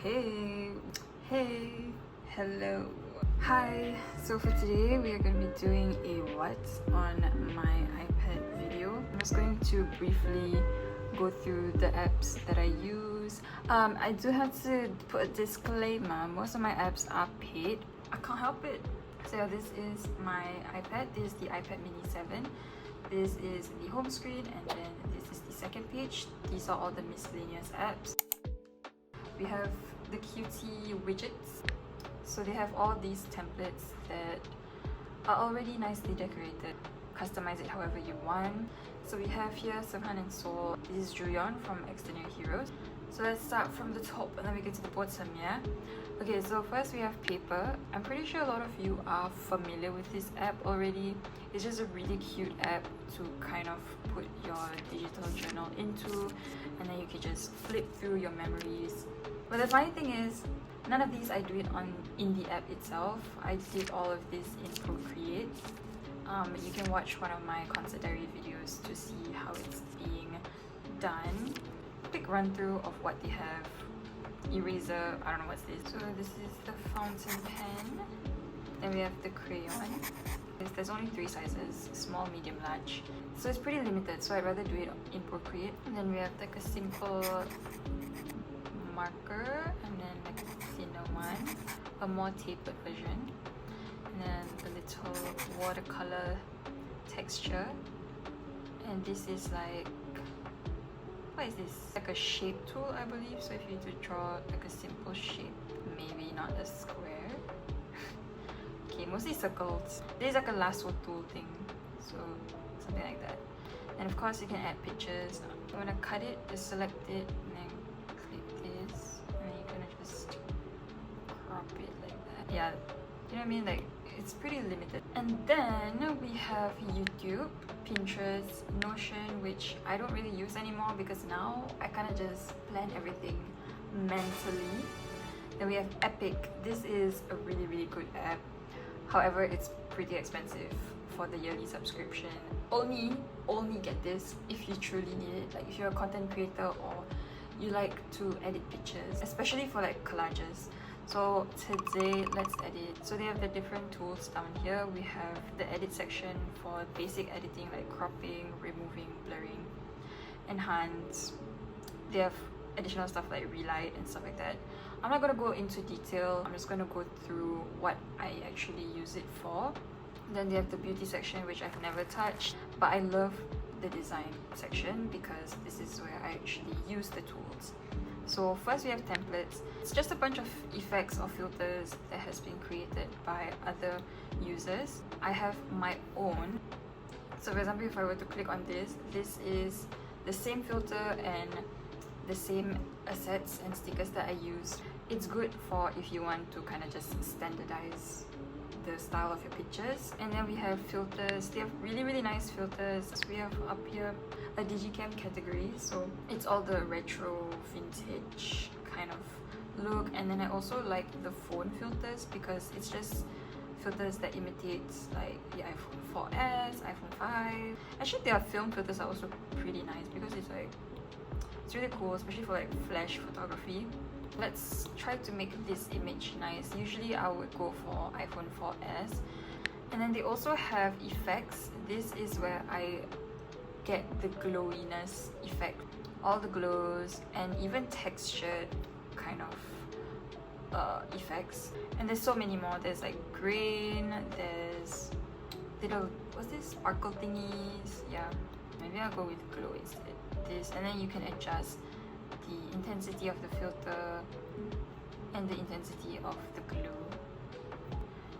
Hey, hey, hello, hi. So for today we are going to be doing a what on my iPad video. I'm just going to briefly go through the apps that I use. I do have to put a disclaimer, most of my apps are paid. I can't help it. So this is my iPad. This is the iPad mini 7. This is the home screen, and then this is the second page. These are all the miscellaneous apps. We have the QT widgets. So they have all these templates that are already nicely decorated. Customize it however you want. So we have here Sserafim and Soul. This is Julian from Extraordinary Heroes. So let's start from the top and then we get to the bottom, yeah? Okay, so first we have paper. I'm pretty sure a lot of you are familiar with this app already. It's just a really cute app to kind of put your digital journal into, and then you can just flip through your memories. But the funny thing is, none of these I do it in the app itself. I did all of this in Procreate. You can watch one of my concert diary videos to see how it's being done. Quick run through of what they have. Eraser, I don't know what's this. So this is the fountain pen. Then we have the crayon. There's only 3 sizes, small, medium, large. So it's pretty limited, so I'd rather do it in Procreate. And then we have like a simple marker, and then like a thinner one, a more tapered version, and then a little watercolor texture. And this is like, what is this? Like a shape tool, I believe. So if you need to draw like a simple shape, maybe not a square. Okay, mostly circles. This is like a lasso tool thing, so something like that. And of course you can add pictures. You want to cut it, just select it, and then click this, and then you're gonna just crop it like that. Yeah, you know what I mean? Like, it's pretty limited. And then we have YouTube, Pinterest, Notion, which I don't really use anymore because now I kind of just plan everything mentally. Then we have Epik. This is a really good app. However, it's pretty expensive for the yearly subscription. Only get this if you truly need it. Like if you're a content creator or you like to edit pictures, especially for like collages. So today, let's edit. So they have the different tools down here. We have the edit section for basic editing like cropping, removing, blurring, enhance. They have additional stuff like relight and stuff like that. I'm not going to go into detail. I'm just going to go through what I actually use it for. Then they have the beauty section, which I've never touched, but I love the design section because this is where I actually use the tools. So first we have templates. It's just a bunch of effects or filters that has been created by other users. I have my own. So for example, if I were to click on this, this is the same filter and the same assets and stickers that I use. It's good for if you want to kind of just standardize the style of your pictures. And then we have filters. They have really nice filters. So we have up here a digicam category, so it's all the retro vintage kind of look. And then I also like the phone filters because it's just filters that imitates like the iPhone 4S, iPhone 5. Actually their film filters are also pretty nice because it's like, it's really cool, especially for like flash photography. Let's try to make this image nice. Usually I would go for iPhone 4S. And then they also have effects. This is where I get the glowiness effect, all the glows, and even textured kind of effects. And there's so many more. There's like grain, there's little, what's this, sparkle thingies. Yeah, maybe I'll go with glow instead. This, and then you can adjust the intensity of the filter and the intensity of the glue.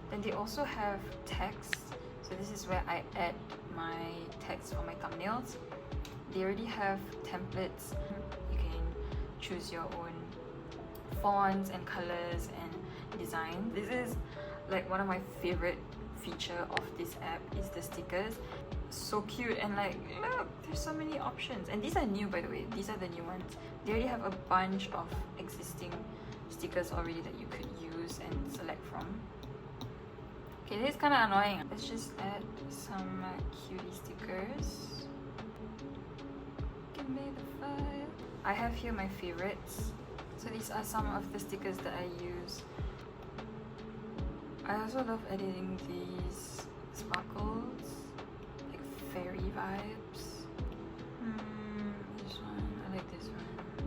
Then they also have text. So this is where I add my text for my thumbnails. They already have templates. You can choose your own fonts and colors and design. This is like one of my favorite feature of this app is the stickers. So cute, and like, look, there's so many options. And these are new, by the way. These are the new ones. They already have a bunch of existing stickers already that you could use and select from. Okay, this is kind of annoying. Let's just add some cutie stickers. Give me the file. I have here my favorites. So these are some of the stickers that I use. I also love editing these sparkles, like fairy vibes. This one, I like this one.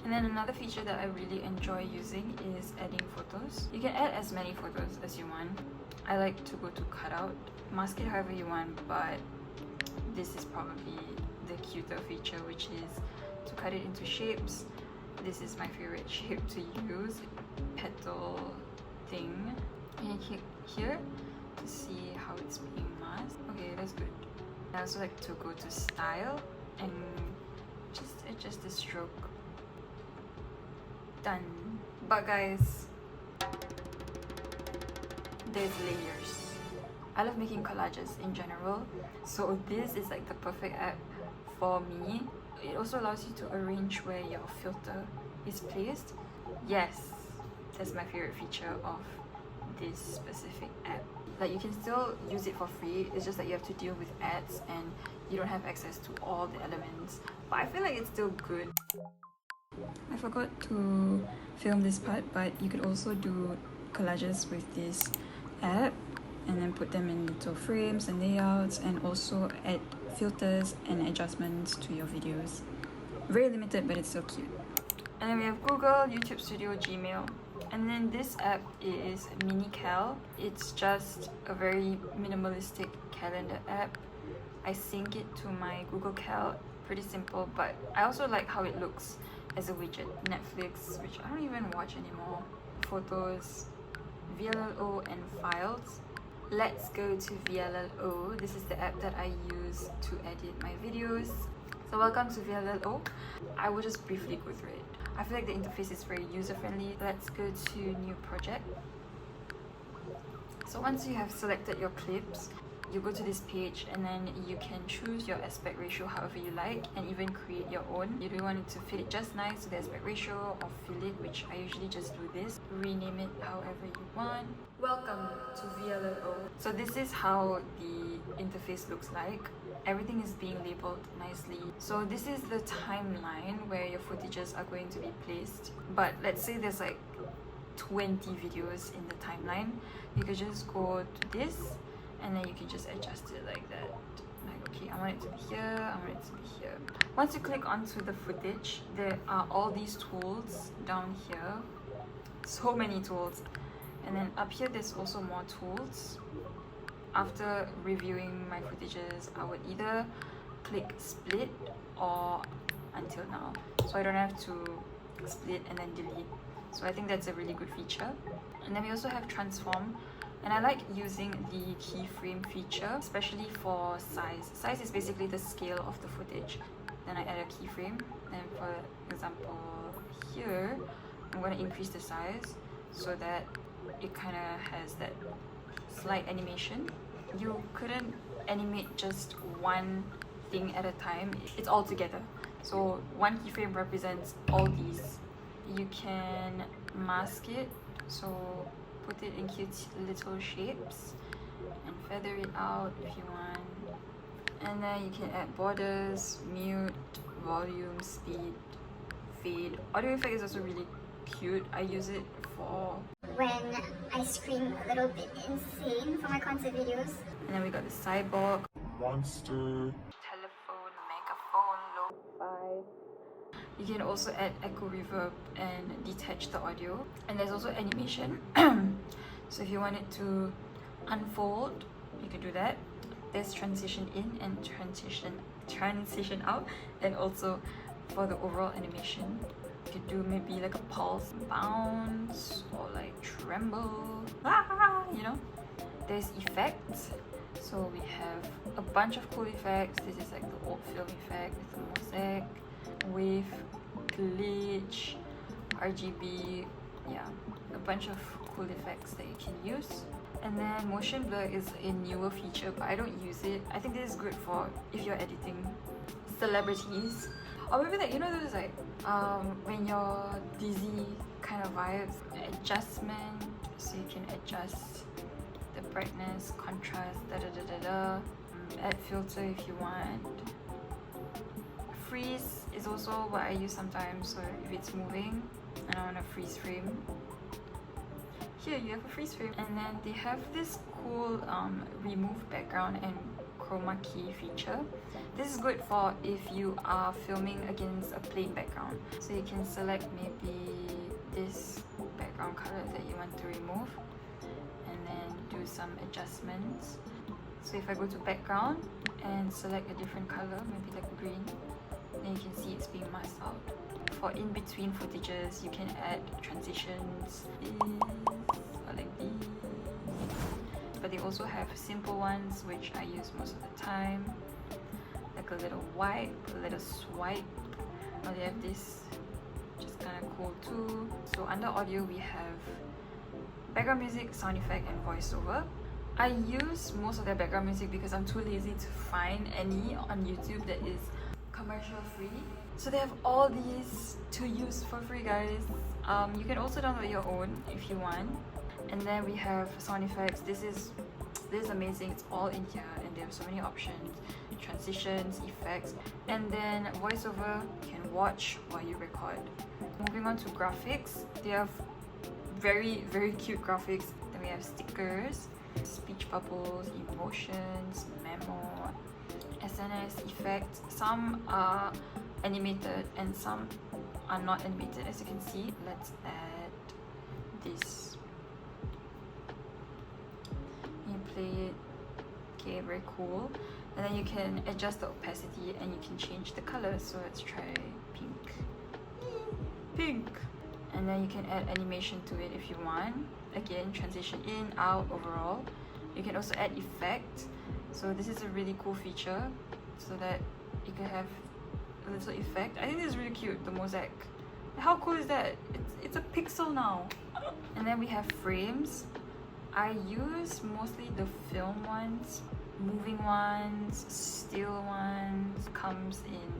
And then another feature that I really enjoy using is adding photos. You can add as many photos as you want. I like to go to cutout, mask it however you want, but this is probably the cuter feature, which is to cut it into shapes. This is my favorite shape to use, petal thing. And you click here to see how it's being masked. Okay, that's good. I also like to go to style and just adjust the stroke. Done. But guys, there's layers. I love making collages in general, so this is like the perfect app for me. It also allows you to arrange where your filter is placed. Yes, that's my favorite feature of this specific app. Like, you can still use it for free, it's just that you have to deal with ads and you don't have access to all the elements, but I feel like it's still good. I forgot to film this part, but you could also do collages with this app and then put them in little frames and layouts, and also add filters and adjustments to your videos. Very limited, but it's so cute. And then we have Google, YouTube Studio, Gmail. And then this app is MiniCal. It's just a very minimalistic calendar app. I sync it to my Google Cal, pretty simple, but I also like how it looks as a widget. Netflix, which I don't even watch anymore. Photos, vllo, and files. Let's go to vllo. This is the app that I use to edit my videos. So welcome to vllo. I will just briefly go through it. I feel like the interface is very user-friendly. Let's go to new project. So once you have selected your clips, you go to this page and then you can choose your aspect ratio however you like, and even create your own. You do want it to fit it just nice to the aspect ratio, or fill it, which I usually just do this. Rename it however you want. Welcome to vllo. So this is how the interface looks like. Everything is being labeled nicely. So this is the timeline where your footages are going to be placed. But let's say there's like 20 videos in the timeline. You could just go to this and then you can just adjust it like that. Like, okay, I want it to be here, I want it to be here. Once you click onto the footage, there are all these tools down here. So many tools. And then up here there's also more tools. After reviewing my footages, I would either click split or until now, so I don't have to split and then delete. So I think that's a really good feature. And then we also have transform, and I like using the keyframe feature, especially for size. Size is basically the scale of the footage. Then I add a keyframe, and for example here I'm going to increase the size so that it kind of has that slight animation. You couldn't animate just one thing at a time, it's all together. So one keyframe represents all these. You can mask it, so put it in cute little shapes and feather it out if you want. And then you can add borders, mute, volume, speed, fade. Audio effect is also really cute. I use it for when I scream a little bit insane for my concert videos. And then we got the cyborg, monster, telephone, megaphone, lo-fi. You can also add echo reverb and detach the audio. And there's also animation. So if you want it to unfold, you can do that. There's transition in and transition out, and also for the overall animation. You could do maybe like a pulse, bounce, or like tremble, you know. There's effects, so we have a bunch of cool effects. This is like the old film effect with the mosaic, wave, glitch, RGB, yeah, a bunch of cool effects that you can use. And then motion blur is a newer feature, but I don't use it. I think this is good for if you're editing celebrities, or maybe like, you know, there's like when you're dizzy kind of vibes. Adjustment, so you can adjust the brightness, contrast, add filter if you want, freeze is also what I use sometimes, so if it's moving and I want to freeze frame, here you have a freeze frame. And then they have this cool remove background and chroma key feature. This is good for if you are filming against a plain background. So you can select maybe this background color that you want to remove and then do some adjustments. So if I go to background and select a different color, maybe like green, then you can see it's being masked out. For in-between footages, you can add transitions or like these. But they also have simple ones which I use most of the time, like a little wipe, a little swipe. Or they have this, which is kind of cool too. So under audio we have background music, sound effect and voiceover. I use most of their background music because I'm too lazy to find any on YouTube that is commercial free. So they have all these to use for free, guys. You can also download your own if you want. And then we have sound effects. This is amazing. It's all in here and they have so many options, transitions, effects. And then voiceover, you can watch while you record. Moving on to graphics, they have very cute graphics. Then we have stickers, speech bubbles, emotions, memo, SNS effects. Some are animated and some are not animated, as you can see. Let's add this. You play it, okay, very cool. And then you can adjust the opacity and you can change the color. So let's try pink. Pink. And then you can add animation to it if you want. Again, transition in, out, overall. You can also add effect. So this is a really cool feature, so that you can have a little effect. I think this is really cute, the mosaic. How cool is that? It's a pixel now. And then we have frames. I use mostly the film ones, moving ones, still ones. Comes in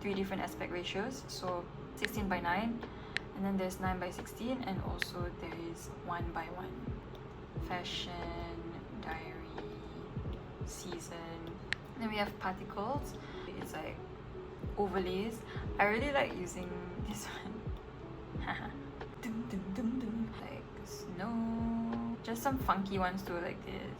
3 different aspect ratios, so 16:9, and then there's 9:16, and also there is 1:1. Fashion, diary, season. And then we have particles. It's like overlays. I really like using this one. Dum, dum, dum, dum. Like snow. Just some funky ones too, like this.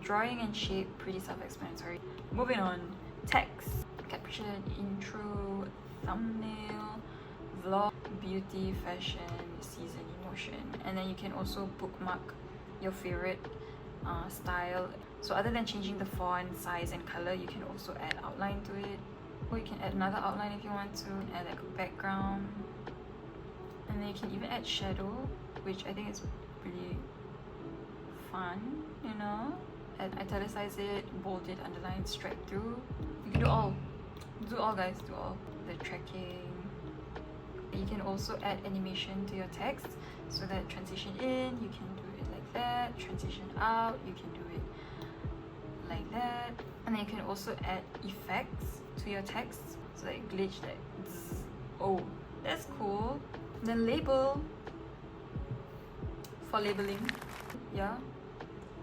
Drawing and shape, pretty self-explanatory. Moving on. Text, caption, intro, thumbnail, vlog, beauty, fashion, season, emotion. And then you can also bookmark your favorite style. So other than changing the font, size and color, you can also add outline to it. Or you can add another outline if you want to, add like a background. And then you can even add shadow, which I think is really fun, you know? Add, italicize it, bold it, underline, stripe through. You can do all. Do all, guys, do all. The tracking. You can also add animation to your text, so that transition in, you can do it like that. Transition out, you can do it like that. And then you can also add effects to your text, so like glitch, like zzz. Oh, that's cool. Then label, for labeling, yeah,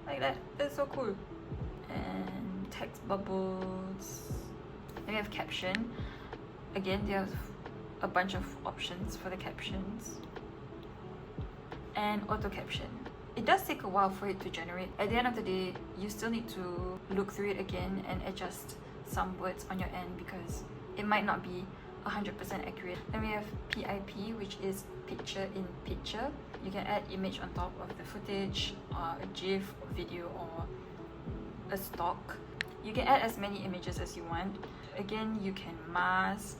like that. That's so cool. And text bubbles. Then we have caption. Again, they have a bunch of options for the captions. And auto caption. It does take a while for it to generate. At the end of the day, you still need to look through it again and adjust some words on your end because it might not be 100% accurate. Then we have PIP, which is picture in picture. You can add image on top of the footage, or a GIF, video, or a stock. You can add as many images as you want. Again, you can mask,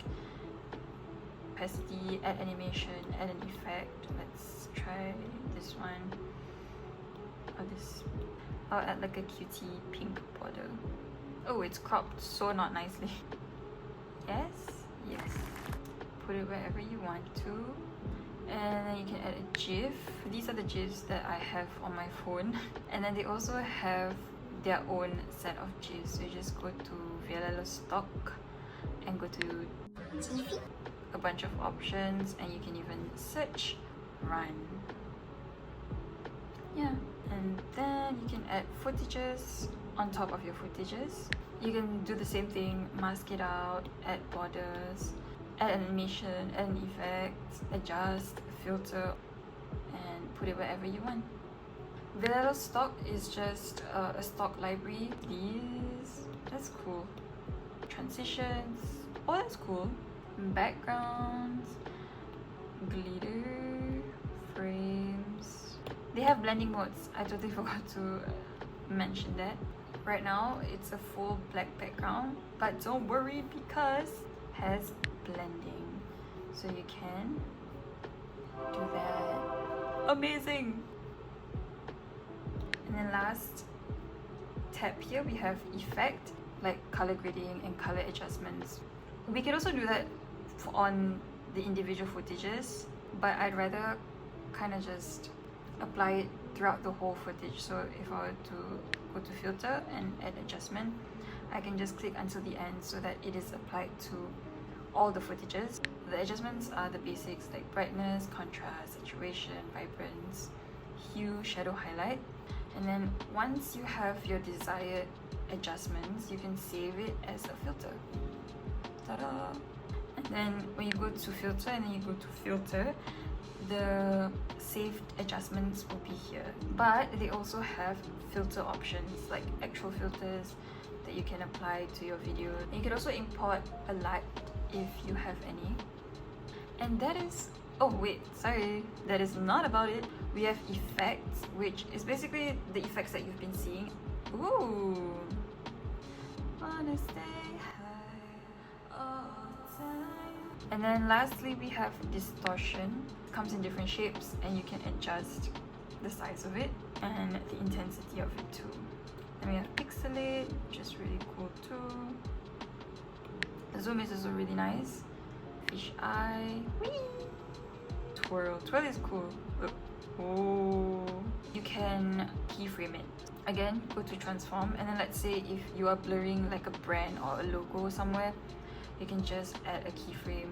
opacity, add animation, add an effect. Let's try this one. Or this. I'll add like a cutie pink border. Oh, it's cropped so not nicely. Yes, yes. Put it wherever you want to. And then you can add a GIF. These are the GIFs that I have on my phone. And then they also have their own set of GIFs. So you just go to vllo stock and go to a bunch of options, and you can even search, run. Yeah, and then you can add footages on top of your footages. You can do the same thing, mask it out, add borders, add an animation, add an effect, adjust, filter, and put it wherever you want. vllo stock is just a stock library. That's cool. Transitions, oh that's cool. Backgrounds, glitter, frames. They have blending modes. I totally forgot to mention that. Right now it's a full black background, but don't worry because it has blending, so you can do that. Amazing. And then last tab here we have effect, like color grading and color adjustments. We can also do that on the individual footages, but I'd rather kind of just apply it throughout the whole footage. So if I were to go to filter and add adjustment, I can just click until the end so that it is applied to all the footages. The adjustments are the basics like brightness, contrast, saturation, vibrance, hue, shadow, highlight. And then once you have your desired adjustments, you can save it as a filter. Ta-da! And then when you go to filter and then you go to filter, the saved adjustments will be here. But they also have filter options, like actual filters that you can apply to your video. And you can also import a light if you have any. And that is, oh wait, sorry, that is not about it. We have effects, which is basically the effects that you've been seeing. Ooh, wanna stay high all the time. And then lastly we have distortion. It comes in different shapes and you can adjust the size of it and the intensity of it too. Then we have pixelate, which is really cool too. The zoom is also really nice. Fish eye, whee! Twirl is cool. Look. Oh, you can keyframe it. Again, go to transform, and then let's say if you are blurring like a brand or a logo somewhere, you can just add a keyframe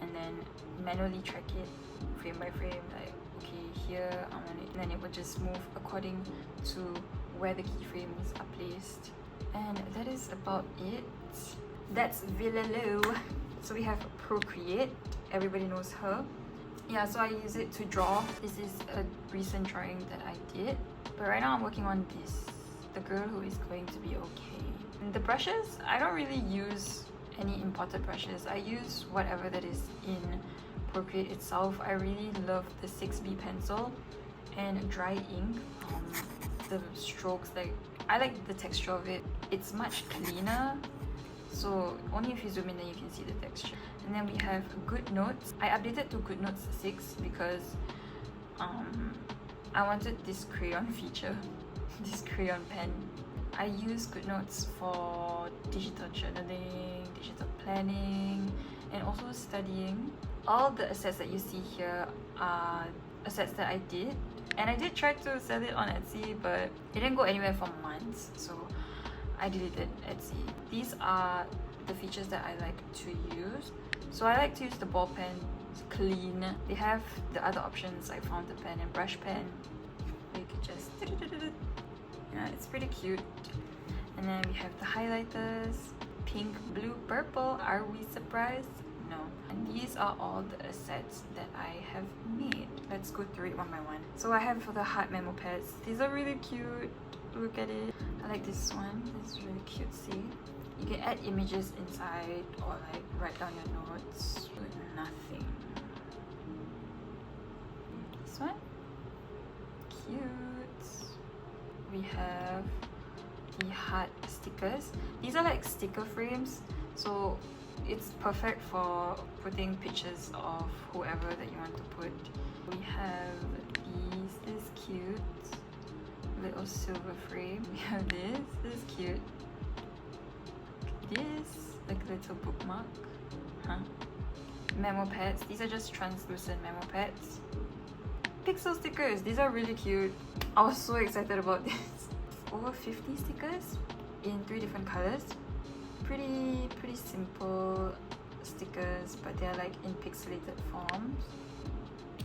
and then manually track it frame by frame, like okay, here I want it, and then it will just move according to where the keyframes are placed. And that is about it. That's vllo. So we have Procreate, everybody knows her. Yeah, so I use it to draw. This is a recent drawing that I did, but right now I'm working on this, the girl who is going to be okay. And the brushes, I don't really use any imported brushes. I use whatever that is in Procreate itself. I really love the 6B pencil and dry ink. The strokes, like I like the texture of it. It's much cleaner, so only if you zoom in then you can see the texture. And then we have goodnotes. I updated to goodnotes 6 because I wanted this crayon feature, this crayon pen. I use goodnotes for digital journaling, digital planning, and also studying. All the assets that you see here are assets that I did, and I did try to sell it on Etsy, but it didn't go anywhere for months, so I deleted Etsy. These are the features that I like to use. So I like to use the ball pen, it's clean. They have the other options like fountain pen and brush pen. You could just, yeah, it's pretty cute. And then we have the highlighters, pink, blue, purple. Are we surprised? No. And these are all the assets that I have made. Let's go through it one by one. So I have the heart memo pads. These are really cute. Look at it. I like this one. It's really cutesy. You can add images inside or like write down your notes with nothing. This one, cute. We have the heart stickers. These are like sticker frames, so it's perfect for putting pictures of whoever that you want to put. We have these. This is cute. Little silver frame. We have this. This is cute. This, like a little bookmark. Memo pads. These are just translucent memo pads. Pixel stickers. These are really cute. I was so excited about this. Over 50 stickers in 3 different colors. Pretty simple stickers, but they're like in pixelated forms.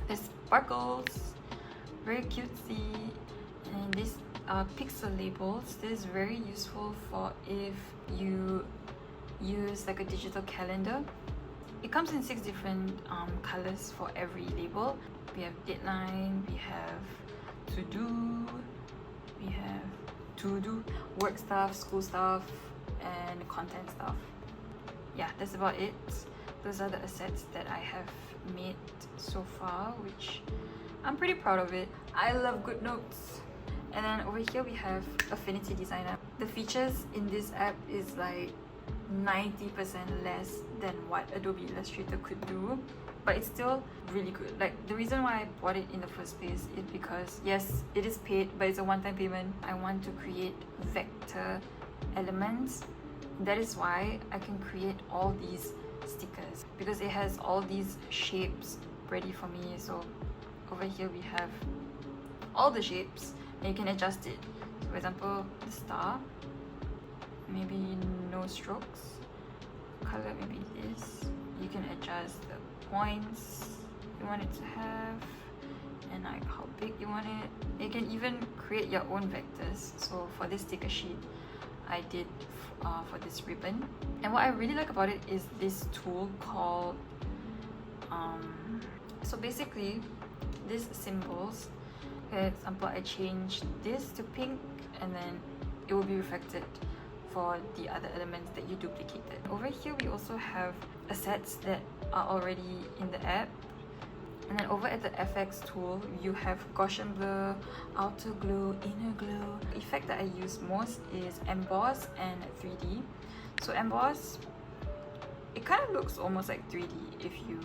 There's sparkles. Very cutesy. And this pixel labels. This is very useful for if you use like a digital calendar. It comes in 6 different colors for every label. We have deadline, we have to do, work stuff, school stuff, and content stuff. Yeah, that's about it. Those are the assets that I have made so far, which I'm pretty proud of it. I love GoodNotes. And then over here we have Affinity Designer. The features in this app is like 90% less than what Adobe Illustrator could do, but it's still really good. Like, the reason why I bought it in the first place is because yes, it is paid, but it's a one-time payment. I want to create vector elements. That is why I can create all these stickers, because it has all these shapes ready for me. So over here we have all the shapes and you can adjust it. So for example, the star, maybe no strokes, color maybe this. You can adjust the points you want it to have and like how big you want it. You can even create your own vectors. So for this sticker sheet I did for this ribbon, and what I really like about it is this tool called so basically these symbols, for example I changed this to pink and then it will be reflected for the other elements that you duplicated. Over here we also have assets that are already in the app, and then over at the FX tool you have Gaussian blur, outer glow, inner glow. The effect that I use most is emboss and 3D. So emboss, it kind of looks almost like 3D if you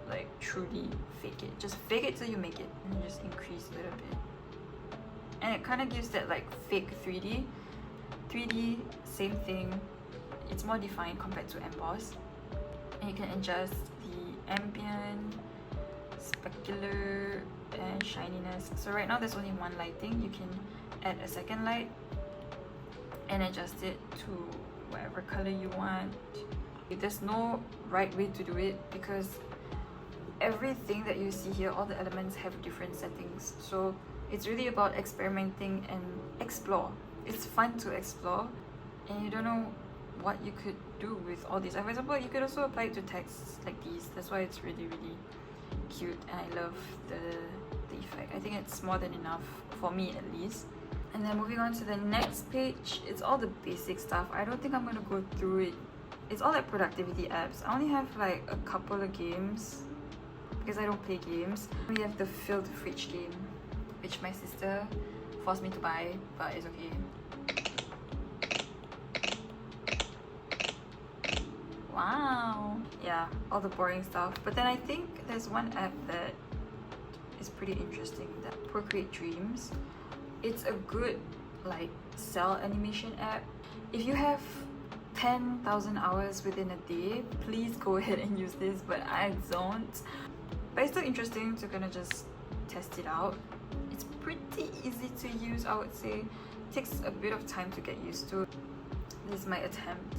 like truly fake it. Just fake it till you make it, and just increase a little bit, and it kind of gives that like fake 3D. 3D, same thing, it's more defined compared to emboss, and you can adjust the ambient, specular, and shininess. So right now there's only one lighting. You can add a second light and adjust it to whatever color you want. There's no right way to do it because everything that you see here, all the elements have different settings. So it's really about experimenting and explore. It's fun to explore, and you don't know what you could do with all these. For example, you could also apply it to texts like these. That's why it's really cute, and I love the effect. I think it's more than enough for me at least. And then moving on to the next page, it's all the basic stuff. I don't think I'm gonna go through it. It's all like productivity apps. I only have like a couple of games because I don't play games. We have the Fill the Fridge game, which my sister forced me to buy, but it's okay. Wow. Yeah, all the boring stuff. But then I think there's one app that is pretty interesting, that Procreate Dreams. It's a good like cell animation app. If you have 10,000 hours within a day, please go ahead and use this, but I don't. But it's still interesting to kind of just test it out. It's pretty easy to use, I would say. It takes a bit of time to get used to. This is my attempt,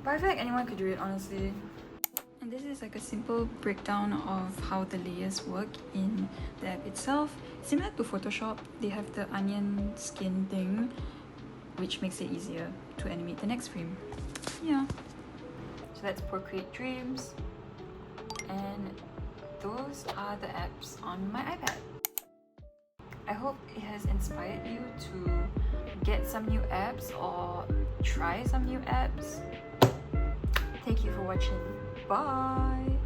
but I feel like anyone could do it, honestly. And this is like a simple breakdown of how the layers work in the app itself. Similar to Photoshop, they have the onion skin thing, which makes it easier to animate the next frame. Yeah. So that's Procreate Dreams. And those are the apps on my iPad. I hope it has inspired you to get some new apps or try some new apps. Thank you for watching. Bye!